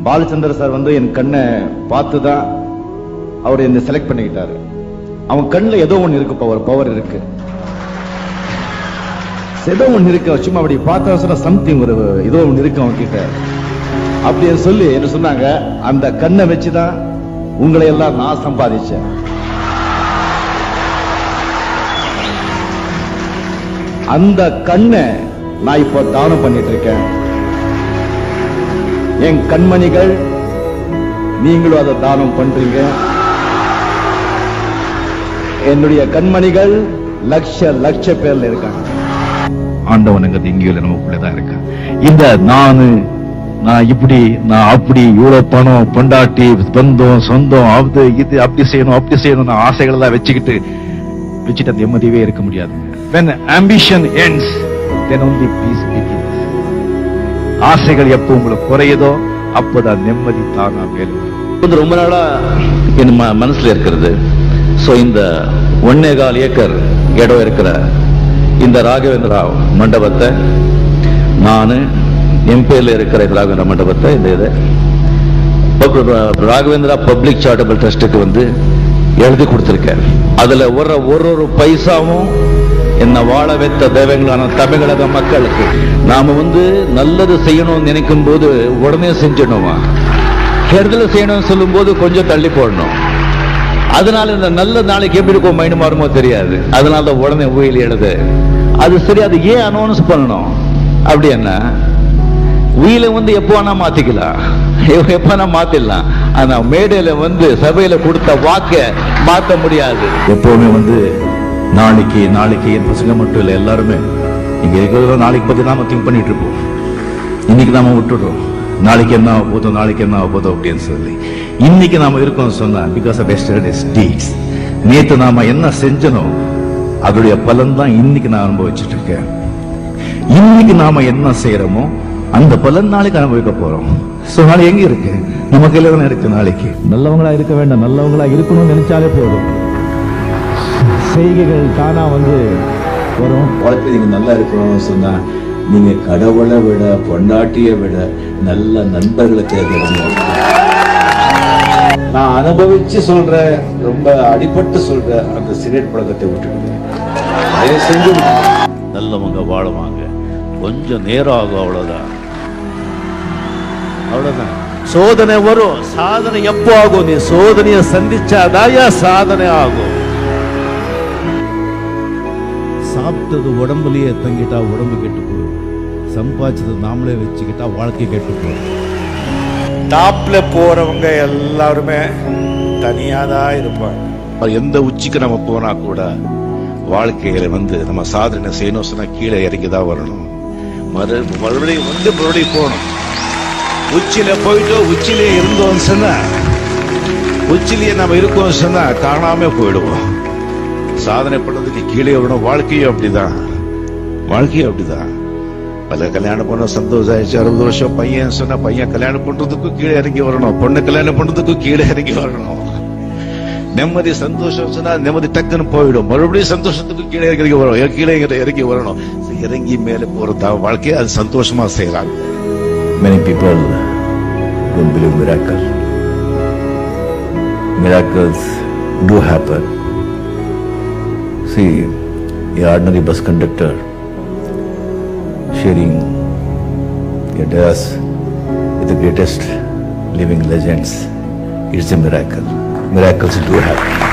Balachandra sir வந்து என் கண்ணை பார்த்து தான் அவர் என்ன செலக்ட் பண்ணிக்கிட்டாரு. அவன் கண்ணில் ஏதோ ஒன்று இருக்கு, பவர் இருக்கு, ஏதோ ஒன்று இருக்கு. சும்மா அப்படி பார்த்தா சொன்ன சம்திங் ஒரு ஏதோ ஒன்று இருக்கு அவன் கிட்ட அப்படின்னு சொல்லி என்ன சொன்னாங்க. அந்த கண்ணை வச்சுதான் உங்களை எல்லாம் நான் சம்பாதிச்சேன். அந்த கண்ணை நான் இப்போ தானம் பண்ணிட்டு இருக்கேன். என் கண்மணிகள், நீங்களும் அதை தானம் பண்றீங்க. என்னுடைய கண்மணிகள் லட்ச பேர்ல இருக்காங்க. ஆண்டவனுங்கிறது இங்கேயும் நமக்குள்ளதான் இருக்கான். இந்த நான் இப்படி நான் அப்படி இவ்வளவு பணம் பொண்டாட்டி பந்தம் சொந்தம் அது இது அப்படி செய்யணும் ஆசைகள் எல்லாம் வச்சுட்டு அந்த நிம்மதியே இருக்க முடியாது. When ambition ends, then only peace begins. ஆசைகள் எப்போ உங்களுக்கு குறையுதோ அப்போதான் நிம்மதி தானா மேலும். ரொம்ப நாளா என் மனசுல இருக்கிறது. சோ இந்த 1.25 ஏக்கர் இடம் இருக்கிற இந்த ராகவேந்திரா மண்டபத்தை நான் என் பேர்ல இருக்கிற ராகவேந்திரா மண்டபத்தை இந்த ராகவேந்திரா பப்ளிக் சாரிட்டபிள் ட்ரஸ்டுக்கு வந்து எழுதி கொடுத்திருக்கேன். அதுல ஒரு பைசாவும் என்ன வாழ வைத்த தெய்வங்களான தமிழக மக்களுக்கு நாம வந்து நல்லது செய்யணும்னு நினைக்கும் போது உடனே செஞ்சிடணுமா, கெடுதல் செய்யணும்னு சொல்லும் போது கொஞ்சம் தள்ளி போடணும். அதனால இந்த நல்ல நாளைக்கு எப்படி இருக்கும் மைண்ட் மாறுமோ தெரியாது. அதனால தான் உடனே உயிர் எழுது. அது சரி, அது ஏன் அனௌன்ஸ் பண்ணணும் அப்படி என்ன? உயிரை வந்து எப்போ வேணா மாத்திக்கலாம், எப்ப வேணா மாத்திடலாம். ஆனா மேடையில வந்து சபையில கொடுத்த வாக்க மாத்த முடியாது. எப்பவுமே வந்து நாளைக்கு என் பசங்க மட்டும் இல்லை, எல்லாருமே இங்க இருக்கிற நாளைக்கு பத்தி நாம திங்க் பண்ணிட்டு இருப்போம். இன்னைக்கு நாம விட்டுடுறோம், நாளைக்கு என்ன ஆக போதும் அப்படின்னு சொல்லி. இன்னைக்கு நாம இருக்கோம் சொன்னா பிகாஸ் ஆஃப் yesterday's deeds. நேத்து நாம என்ன செஞ்சனோ அதோடைய பலன் தான் இன்னைக்கு நான் அனுபவிச்சுட்டு இருக்கேன். இன்னைக்கு நாம என்ன செய்யறோமோ அந்த பலன் நாளைக்கு அனுபவிக்க போறோம். சோ நாளைக்கு எங்க இருக்கு? நம்ம கையில தானே இருக்கு. நாளைக்கு நல்லவங்களா இருக்க வேண்டாம், நல்லவங்களா இருக்கணும்னு நினைச்சாலே போதும், செய்கைகள் தானா வந்து வரும். வாழ்க்கை நீங்க நல்லா இருக்கணும்னு சொன்னா நீங்க கடவுளை விட பொண்டாட்டியை விட நல்ல நண்பர்களை தேர்ந்தெடுங்க. நான் அனுபவிச்சு சொல்றேன், ரொம்ப அடிபட்டு சொல்றேன், அந்த சிகரெட் பழக்கத்தை விட்டுடுங்க. தயவு செஞ்சு நல்லவங்க வாழுவாங்க, கொஞ்சம் நேரம் ஆகும், அவ்வளவுதான். சோதனை வரும், சாதனை எப்போ ஆகும்? நீ சோதனையை சந்திச்சாதாயா சாதனை ஆகும். சாப்பிட்டது உடம்புலயே தங்கிட்டா உடம்பு கெட்டு போயிடும், சம்பாதிச்சது நாமளே வச்சுக்கிட்டா வாழ்க்கை கெட்டு போயிடும். டாப்ல போறவங்க எல்லாருமே தனியாதான் இருப்பாங்க. எந்த உச்சிக்கு நம்ம போனா கூட வாழ்க்கையில வந்து நம்ம சாதனை செய்யணும் சொன்னா கீழே இறங்கிதான் வரணும். மறுபடியும் போகணும். உச்சியில போயிட்டு உச்சிலே இருந்தோம் சொன்னா, உச்சிலேயே நம்ம இருக்கோம் சொன்னா காணாம போயிடுவோம். சாதனை பண்ணதுக்கு கீழே வரணும். வாழ்க்கையும் அப்படிதான். பல கல்யாணம் பண்ண சந்தோஷம் ஆயிடுச்சு, 60 வருஷம் பையன் சொன்னா பையன் கல்யாணம் பண்றதுக்கும் கீழே இறங்கி வரணும், பொண்ணு கல்யாணம் பண்றதுக்கும் கீழே இறங்கி வரணும். நிம்மதி சந்தோஷம் சொன்னா நிம்மதி டக்குன்னு போயிடும், மறுபடியும் சந்தோஷத்துக்கு கீழே இறங்கி வரணும். இறங்கி மேலே போறதா வாழ்க்கை, அது சந்தோஷமா செய்யறாங்க. Many people don't believe miracles. Miracles do happen. See, an ordinary bus conductor sharing a dais with the greatest living legends. It's a miracle. Miracles do happen.